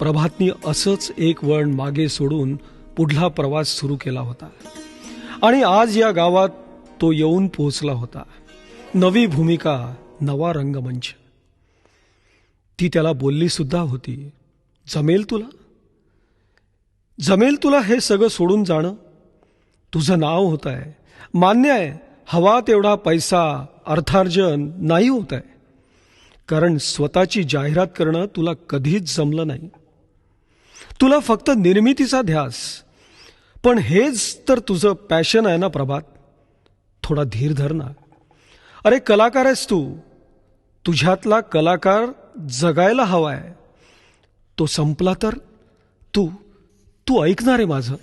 प्रभातनी असंच एक वळण मागे सोडून पुढला प्रवास सुरू केला होता आणि आज या गावात तो येऊन पोहोचला होता. नवी भूमिका, नवा रंगमंच. ती त्याला बोलली सुद्धा होती, जमेल तुला, जमेल तुला हे सगळं सोडून जाणं. तुझं नाव होत आहे, मान्य आहे, हवा तेवढा पैसा अर्थार्जन नाही होत आहे, कारण स्वतःची जाहिरात करणं तुला कधीच जमलं नाही. तुला फक्त निर्मितीचा ध्यास. पण हेच तर तुझं पॅशन आहे ना प्रभात. थोडा धीर धर ना. अरे कलाकार आहेस तू. तुझ्यातला कलाकार जगायला हवाय. तो संपला तर तू तू ऐकणार आहे माझं.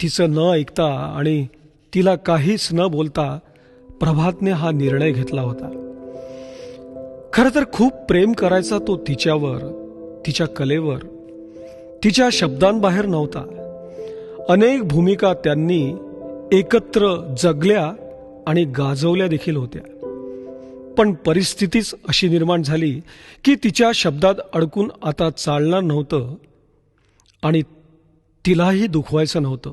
तिचं न ऐकता आणि तिला काहीच न बोलता प्रभातने हा निर्णय घेतला होता. खरं तर खूप प्रेम करायचा तो तिच्यावर, तिच्या कलेवर, तिच्या शब्दांबाहेर नव्हता. अनेक भूमिका त्यांनी एकत्र जगल्या आणि गाजवल्या देखील होत्या. पण परिस्थितीच अशी निर्माण झाली की तिच्या शब्दात अडकून आता चालणार नव्हतं आणि तिलाही दुखवायचं नव्हतं.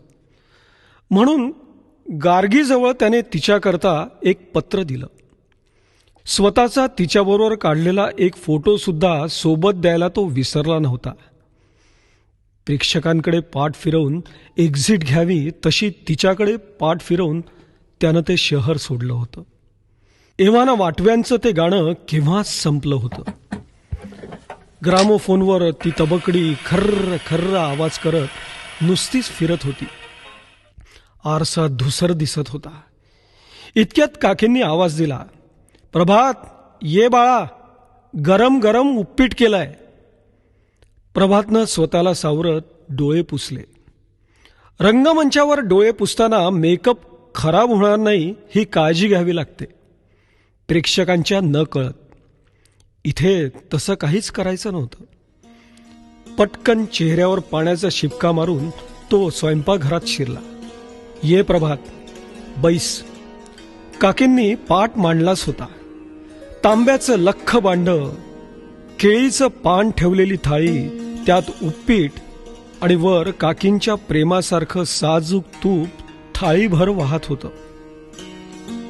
म्हणून गार्गीजवळ त्याने तिच्याकरता एक पत्र दिलं. स्वतःचा तिच्याबरोबर काढलेला एक फोटो सुद्धा सोबत द्यायला तो विसरला नव्हता. प्रेक्षकांकडे पाठ फिरवून एक्झिट घ्यावी तशी तिच्याकडे पाठ फिरवून त्यानं ते शहर सोडलं होतं. एव्हाना वाटव्यांचं ते गाणं केव्हाच संपलं होतं. ग्रामोफोनवर ती तबकडी खर्र खर्र आवाज करत नुसतीच फिरत होती. आरसा धुसर दिसत होता. इतक्यात काकींनी आवाज दिला, प्रभात ये बाळा, गरम गरम उपीट केलाय. प्रभातनं स्वतःला सावरत डोळे पुसले. रंगमंचावर डोळे पुसताना मेकअप खराब होणार नाही ही काळजी घ्यावी लागते, प्रेक्षकांच्या न कळत. इथे तसं काहीच करायचं नव्हतं. पटकन चेहऱ्यावर पाण्याचा शिपका मारून तो स्वयंपाकघरात शिरला. ये प्रभात, बैस. काकींनी पाट मांडलाच होता. तांब्याचं लख्ख भांड, केळीचं पान ठेवलेली थाळी, त्यात उपीट आणि वर काकींच्या प्रेमासारखं साजूक तूप थाळीभर वाहत होतं.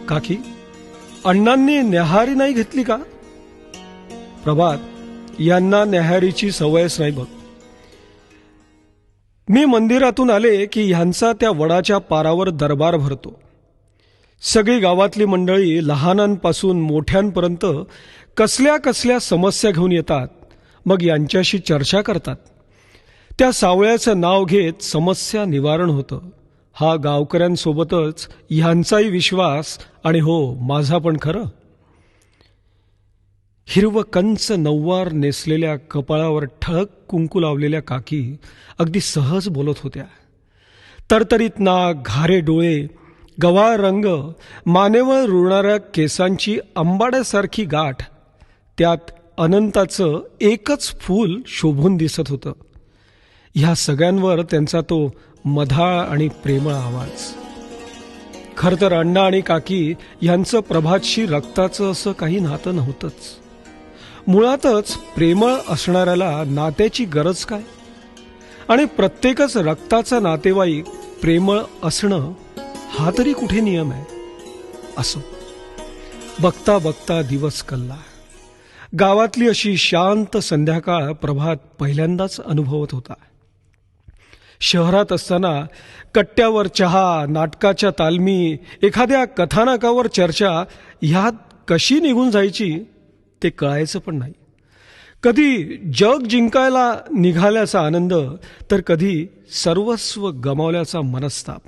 काकी, अण्णांनी न्याहारी नाही घेतली का? प्रभात, यांना न्याहारीची सवयच नाही बघ. मी मंदिरातून आले की ह्यांचा त्या वडाच्या पारावर दरबार भरतो. सगळी गावातली मंडळी लहानांपासून मोठ्यांपर्यंत कसल्या कसल्या समस्या घेऊन येतात. मग यांच्याशी चर्चा करतात. त्या सावळ्याचं नाव घेत समस्या निवारण होतं. हा गावकऱ्यांसोबतच ह्यांचाही विश्वास आणि हो माझा पण खरं. हिरवं कंच नऊवार नेसलेल्या, कपाळावर ठळक कुंकू लावलेल्या काकी अगदी सहज बोलत होत्या. तरतरीत नाक, घारे डोळे, गव्हाळ रंग, मानेवर रुळणाऱ्या केसांची अंबाड्यासारखी गाठ, त्यात अनंताचं एकच फूल शोभून दिसत होतं. ह्या सगळ्यांवर त्यांचा तो मधाळ आणि प्रेमळ आवाज. खरं तर अण्णा आणि काकी ह्यांचं प्रभातशी रक्ताचं असं काही नातं नव्हतंच. मुळातच प्रेमळ असणाऱ्याला नात्याची गरज काय? आणि प्रत्येकच रक्ताचा नातेवाईक प्रेमळ असणं हा तरी कुठे नियम आहे? असो. बघता बघता दिवस कल्ला. गावातली अशी शांत संध्याकाळ प्रभात पहिल्यांदाच अनुभवत होता. शहरात असताना कट्ट्यावर चहा, नाटकाच्या तालमी, एखाद्या कथानकावर चर्चा ह्यात कशी निघून जायची ते कळायचं पण नाही. कधी जग जिंकायला निघाल्याचा आनंद, तर कधी सर्वस्व गमावल्याचा मनस्ताप.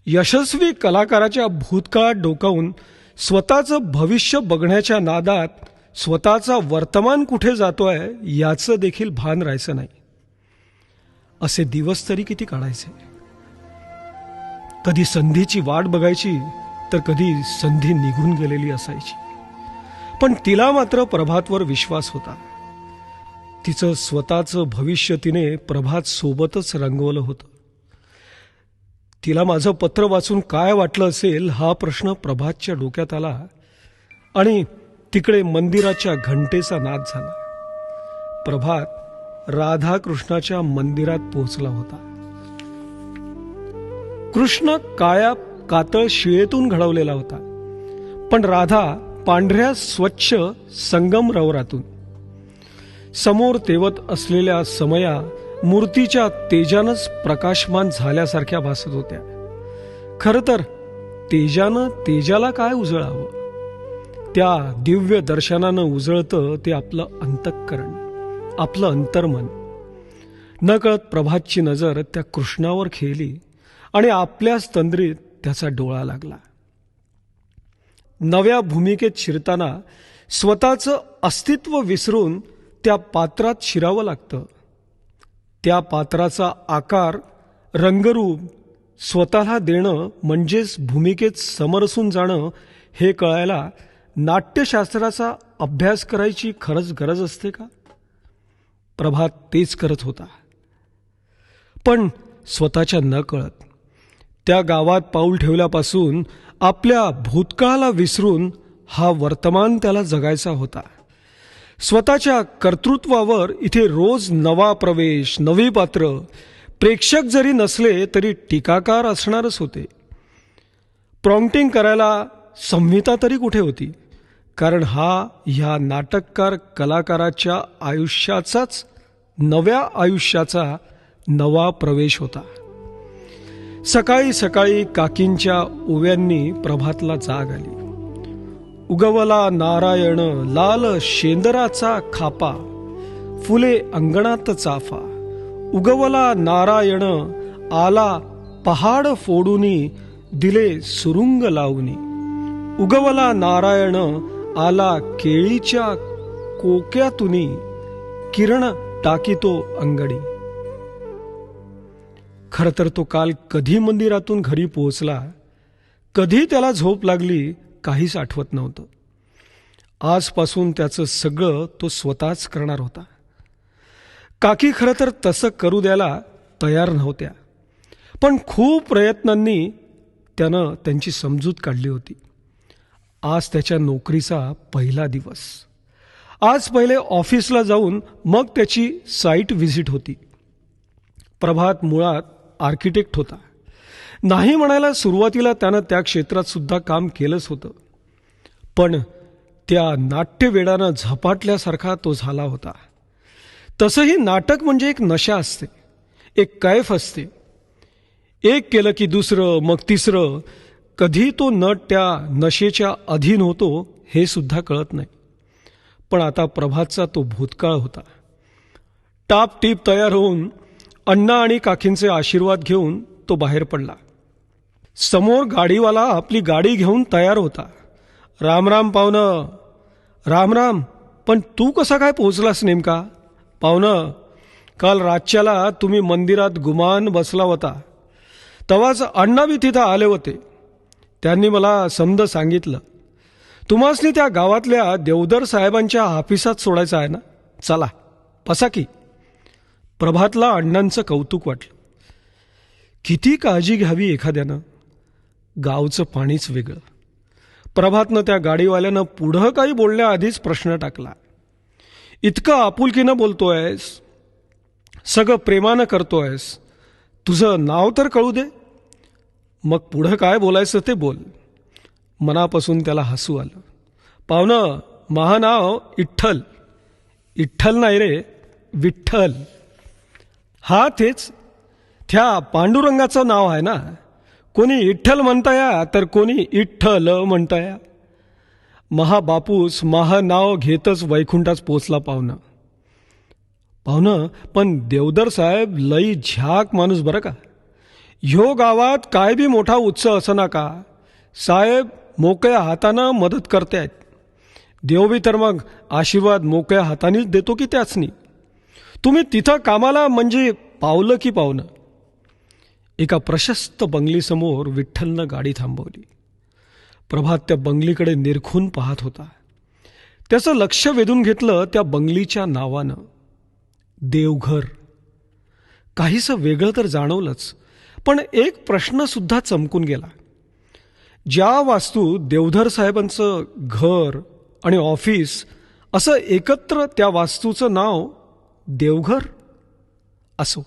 यशस्वी कलाकाराच्या भूतकाळात डोकावून स्वतःचं भविष्य बघण्याच्या नादात स्वतःचा वर्तमान कुठे जातोय याचं देखील भान राहायचं नाही. असे दिवस तरी किती काढायचे? कधी संधीची वाट बघायची, तर कधी संधी निघून गेलेली असायची. पण तिला मात्र प्रभातवर विश्वास होता. तिचं स्वतःचं भविष्य तिने प्रभात सोबतच रंगवलं होतं. तिला माझं पत्र वाचून काय वाटलं असेल हा प्रश्न प्रभातच्या डोक्यात आला आणि तिकडे मंदिराच्या घंटेचा नाद झाला. प्रभात राधाकृष्णाच्या मंदिरात पोहोचला होता. कृष्ण काळ्या कातळ शिळेतून घडवलेला होता, पण राधा पांढऱ्या स्वच्छ संगमरवरातून. समोर तेवत असलेल्या समया मूर्तीच्या तेजानंच प्रकाशमान झाल्यासारख्या भासत होत्या. खरं तर तेजानं तेजाला काय उजळावं? त्या दिव्य दर्शनानं उजळतं ते आपलं अंतःकरण, आपलं अंतर्मन. नकळत प्रभातची नजर त्या कृष्णावर खेळली आणि आपल्याच तंद्रीत त्याचा डोळा लागला. नव्या भूमिकेत शिरताना स्वतःचं अस्तित्व विसरून त्या पात्रात शिरावं लागतं. त्या पात्राचा आकार, रंगरूप स्वतःला देणं म्हणजेच भूमिकेत समरसून जाणं हे कळायला नाट्यशास्त्राचा अभ्यास करायची खरंच गरज असते का? प्रभात तेच करत होता. पण स्वतःच्या नकळत त्या गावात पाऊल ठेवल्यापासून आपल्या भूतकाळाला विसरून हा वर्तमान त्याला जगायचा होता. स्वतःच्या कर्तृत्वावर इथे रोज नवा प्रवेश, नवी पात्र, प्रेक्षक जरी नसले तरी टीकाकार असणारच होते. प्रॉम्प्टिंग करायला संहिता तरी कुठे होती? कारण हा ह्या नाटककार कलाकाराच्या आयुष्याचाच, नव्या आयुष्याचा नवा प्रवेश होता. सकाळी सकाळी काकींच्या ओव्यांनी प्रभातला जाग आली. उगवला नारायण लाल शेंदराचा खापा, फुले अंगणात चाफा. उगवला नारायण आला पहाड फोडूनी, दिले सुरुंग लावणी. उगवला नारायण आला केळीच्या कोक्यातुनी, किरण टाकीतो अंगडी. खरं तर तो काल कधी मंदिरातून घरी पोहोचला, कधी त्याला झोप लागली, काहीच आठवत नव्हतं. आजपासून त्याचं सगळं तो स्वतःच करणार होता. काकी खरं तर तसं करू द्यायला तयार नव्हत्या, पण खूप प्रयत्नांनी त्यानं त्यांची समजूत काढली होती. आज त्याच्या नोकरीचा पहिला दिवस. आज पहिले ऑफिसला जाऊन मग त्याची साईट व्हिजिट होती. प्रभात मुळात आर्किटेक्ट होता. नाही म्हणायला सुरुवातीला त्यानं त्या क्षेत्रात सुद्धा काम केलंच होतं, पण त्या नाट्यवेडानं झपाटल्यासारखा तो झाला होता. तसंही नाटक म्हणजे एक नशा असते, एक कैफ असते. एक केलं की दुसरं, मग तिसरं. कधी तो नट त्या नशेच्या अधीन होतो हे सुद्धा कळत नाही. पण आता प्रभातचा तो भूतकाळ होता. टापटीप तयार होऊन अण्णा आणि काकींचे आशीर्वाद घेऊन तो बाहेर पडला. समोर गाडीवाला आपली गाडी घेऊन तयार होता. राम राम पाहुणं. राम राम. पण तू कसा काय पोहोचलास नेमका? पाहुणं, काल रातच्याला तुम्ही मंदिरात गुमान बसला होता, तेव्हाच अण्णा बी तिथं आले होते. त्यांनी मला समद सांगितलं, तुम्हासनी त्या गावातल्या देवदर साहेबांच्या ऑफिसात सोडायचं आहे ना, चला बसा की. प्रभातला अण्णांचं कौतुक वाटलं. किती काळजी घ्यावी एखाद्यानं. गावचं पाणीच वेगळं. प्रभातनं त्या गाडीवाल्यानं पुढं काही बोलण्याआधीच प्रश्न टाकला. इतकं आपुलकीनं बोलतोयस, सगळं प्रेमानं करतोयस, तुझं नाव तर कळू दे. मग पुढं काय बोलायचं ते बोल. मनापासून त्याला हसू आलं. पाहुणं, माझं नाव इठ्ठल. इठ्ठल नाही रे, विठ्ठल. हा तेच, त्या पांडुरंगाचं नाव आहे ना. कोणी इठ्ठल म्हणताया तर कोणी इठ्ठल म्हणताया. महाबापूस नाव घेतच वैकुंठास पोचला पाहुणं. पाहुणं, पण देवदर साहेब लई झ्याक माणूस बरं का. ह्यो गावात काय बी मोठा उत्सव असना का, साहेब मोकळ्या हातानं मदत करतायत. देव बी तर मग आशीर्वाद मोकळ्या हातानेच देतो की त्याचनी. तुम्ही तिथं कामाला म्हणजे पावलं की पाहुणं. एका प्रशस्त बंगलीसमोर विठ्ठलनं गाडी थांबवली. प्रभात त्या बंगलीकडे निरखून पाहत होता. त्याचं लक्ष वेधून घेतलं त्या बंगलीच्या नावानं, देवघर. काहीसं वेगळं तर जाणवलंच, पण एक प्रश्न सुद्धा चमकून गेला. ज्या वास्तू देवधर साहेबांचं घर आणि ऑफिस असं एकत्र, त्या वास्तूचं नाव देवघर असो.